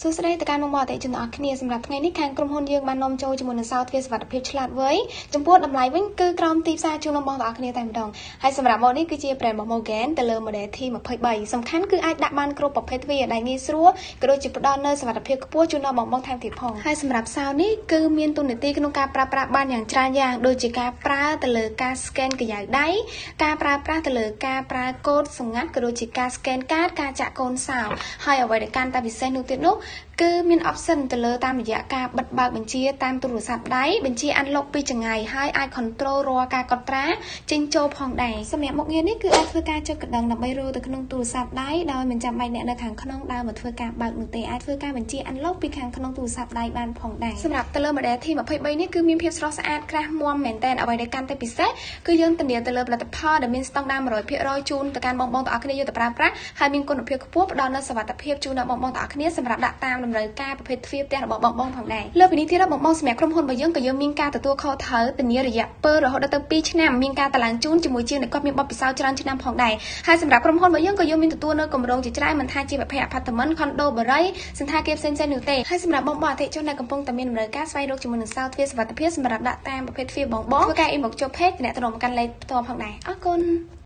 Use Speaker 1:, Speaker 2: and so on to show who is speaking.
Speaker 1: សួស្តីទៅកាន់មកអតិជនអរគ្នាសម្រាប់ថ្ងៃនេះខាងក្រុមហ៊ុនយើងបាននាំចូលជាមួយនឹងសោទ្វារសុវត្ថិភាពឆ្លាតវៃចំពោះតម្លៃវិញគឺក្រោមទីផ្សារជូនបងប្អូនទាំងអស់គ្នាតែម្ដងហើយសម្រាប់ម៉ូតនេះគឺជា brand របស់ Morgan ទៅលើ model T23 សំខាន់គឺអាចដាក់បានគ្រប់ប្រភេទទ្វារដែលងាយស្រួលក៏ដូចជាផ្ដល់នូវសុវត្ថិភាពខ្ពស់ជូនដល់បងប្អូនថែមទៀតផងហើយសម្រាប់សោនេះគឺមានទូនាទីក្នុងការប្រើប្រាស់បានយ៉ាងច្រើនយ៉ាងដូចជាការប្រើទៅលើការ scan កាយ៉ៅដៃការប្រើប្រាស់ទៅលើការប្រើកូដសម្ងាត់ក៏ដូចជាការ scan កាតការចាក់កូនសោហើយអ្វីដែលកាន់តែពិសេសនោះទៀតនោះគឺមាន option ទៅលើតាមរយៈការបិទបើកបញ្ជាតាមទូរស័ព្ទដៃបញ្ជា unlock ពីចម្ងាយហើយអាច control រាល់ការកត់ត្រាចេញចូលផងដែរសម្រាប់មុខងារនេះគឺអាចធ្វើការចុចកណ្ដឹងដើម្បីរកទៅក្នុងទូរស័ព្ទដៃដោយមិនចាំបាច់អ្នកនៅខាងក្នុងដើរមកធ្វើការបើកនោះទេអាចធ្វើការបញ្ជា unlock ពីខាងក្នុងទូរស័ព្ទដៃបានផងដែរសម្រាប់ទៅលើ model T23 នេះគឺមានភាពស្រស់ស្អាតក្រាស់មាំមែនតើអ្វីដែលកាន់តែពិសេសគឺយើងធានាទៅលើផលិតផលដែលមានស្តង់ដារ 100% ជូនទៅកាន់បងប្អូនទាំងអស់គ្នាយកទៅប្រើប្រាស់ហើយមានគុណភាពខ្ពស់ផ្ដល់នូវសុវត្ថិភាពជូនដល់បងប្អូនទាំងអស់គ្នាសម្រាប់ដាក់តាមតម្រូវការប្រភេទទ្វារផ្ទះរបស់បងប្អូនផងដែរលើពីនេះទៀតបងប្អូនសម្រាប់ក្រុមហ៊ុនរបស់យើងក៏យើងមានការទទួលខុសត្រូវធានារយៈពេលរហូតដល់ទៅ2ឆ្នាំមានការតឡើងជូនជាមួយជាងដែលគាត់មានបទពិសោធន៍ច្រើនឆ្នាំផងដែរហើយសម្រាប់ក្រុមហ៊ុនរបស់យើងក៏យើងមានទទួលនៅគម្រោងជាច្រើនមិនថាជាប្រភេទ apartment condo បរិយាសន្តាគារផ្សេងៗនោះទេហើយសម្រាប់បងប្អូនអតិថិជនដែលកំពុងតែមានតម្រូវការស្វែងរកជាមួយនឹងសោទ្វារសុវត្ថិភាពសម្រាប់ដាក់តាមប្រភេទទ្វារបងធ្វើការ inbox ចូល page តំណែងមកកាន់លេខផ្ទាល់ផងដែរអរគុណ